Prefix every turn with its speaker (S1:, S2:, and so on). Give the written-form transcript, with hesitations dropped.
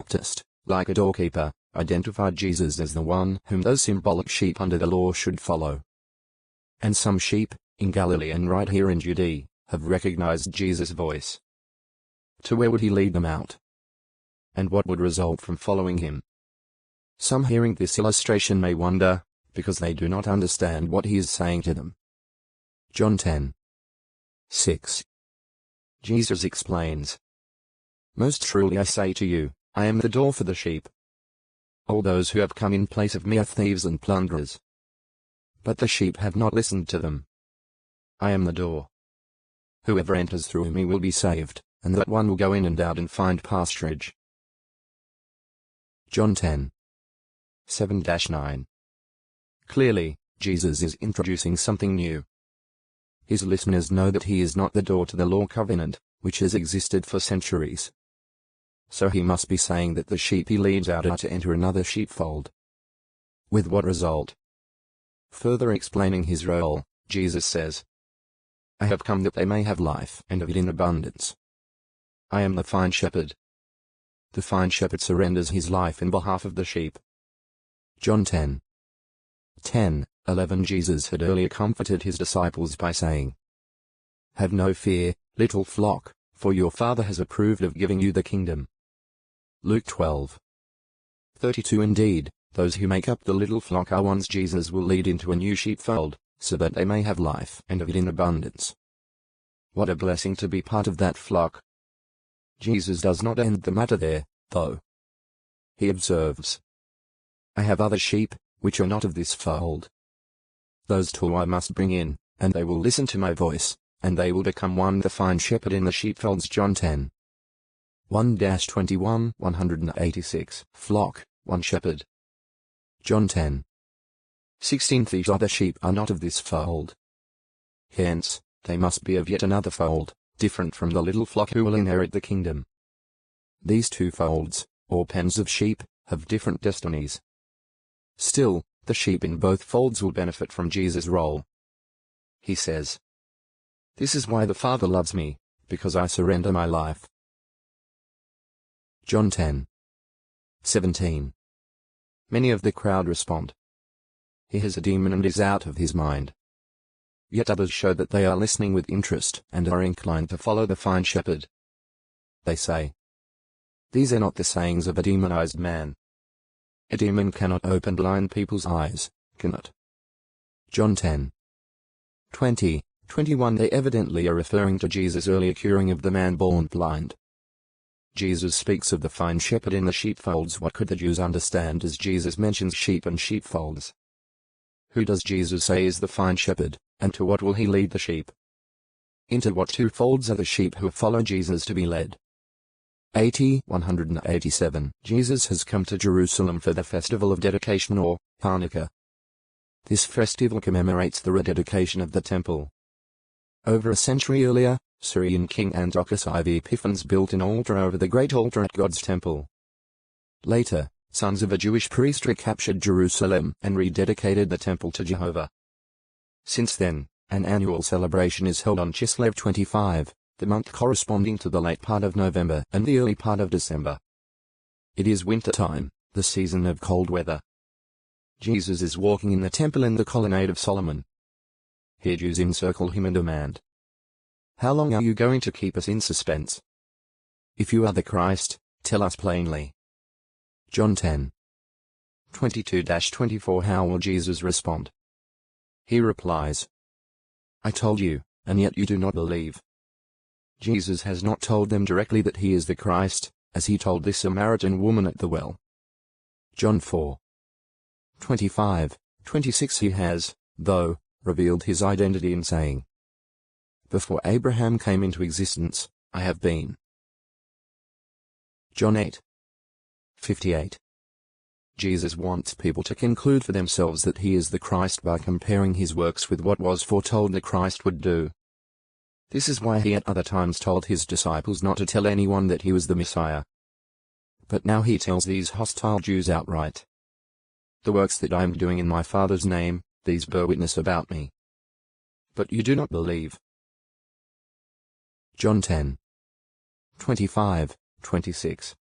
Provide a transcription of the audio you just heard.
S1: Baptist, like a doorkeeper, identified Jesus as the one whom those symbolic sheep under the law should follow. And some sheep, in Galilee and right here in Judea, have recognized Jesus' voice. To where would he lead them out? And what would result from following him? Some hearing this illustration may wonder, because they do not understand what he is saying to them. John 10:6. Jesus explains, "Most truly I say to you, I am the door for the sheep. All those who have come in place of me are thieves and plunderers. But the sheep have not listened to them. I am the door. Whoever enters through me will be saved, and that one will go in and out and find pasturage." John 10:7-9. Clearly, Jesus is introducing something new. His listeners know that he is not the door to the law covenant, which has existed for centuries. So he must be saying that the sheep he leads out are to enter another sheepfold. With what result? Further explaining his role, Jesus says, "I have come that they may have life and have it in abundance. I am the fine shepherd." The fine shepherd surrenders his life in behalf of the sheep. John 10:10-11. Jesus had earlier comforted his disciples by saying, "Have no fear, little flock, for your Father has approved of giving you the kingdom." Luke 12:32. Indeed, those who make up the little flock are ones Jesus will lead into a new sheepfold, so that they may have life and have it in abundance. What a blessing to be part of that flock. Jesus does not end the matter there, though. He observes, "I have other sheep, which are not of this fold. Those too I must bring in, and they will listen to my voice, and they will become one the fine shepherd in the sheepfolds." John 10:1-21. 186. Flock, one shepherd. John 10:16. These other sheep are not of this fold. Hence, they must be of yet another fold, different from the little flock who will inherit the kingdom. These two folds, or pens of sheep, have different destinies. Still, the sheep in both folds will benefit from Jesus' role. He says, "This is why the Father loves me, because I surrender my life." John 10:17. Many of the crowd respond, "He has a demon and is out of his mind." Yet others show that they are listening with interest and are inclined to follow the fine shepherd. They say, "These are not the sayings of a demonized man. A demon cannot open blind people's eyes, can it?" John 10:20-21. They evidently are referring to Jesus' earlier curing of the man born blind. Jesus speaks of the fine shepherd in the sheepfolds. What could the Jews understand as Jesus mentions sheep and sheepfolds? Who does Jesus say is the fine shepherd, and to what will he lead the sheep? Into what two folds are the sheep who follow Jesus to be led? 187. Jesus has come to Jerusalem for the festival of dedication, or Hanukkah. This festival commemorates the rededication of the temple. Over a century earlier, Syrian king Antiochus IV Epiphanes built an altar over the great altar at God's temple. Later, sons of a Jewish priest recaptured Jerusalem and rededicated the temple to Jehovah. Since then, an annual celebration is held on Kislev 25, the month corresponding to the late part of November and the early part of December. It is winter time, the season of cold weather. Jesus is walking in the temple in the colonnade of Solomon. Here Jews encircle him and demand, "How long are you going to keep us in suspense? If you are the Christ, tell us plainly." John 10:22-24. How will Jesus respond? He replies, "I told you, and yet you do not believe." Jesus has not told them directly that he is the Christ, as he told this Samaritan woman at the well. John 4:25-26. He has, though, revealed his identity in saying, "Before Abraham came into existence, I have been." John 8:58. Jesus wants people to conclude for themselves that he is the Christ by comparing his works with what was foretold the Christ would do. This is why he at other times told his disciples not to tell anyone that he was the Messiah. But now he tells these hostile Jews outright, "The works that I am doing in my Father's name, these bear witness about me. But you do not believe." John 10:25-26.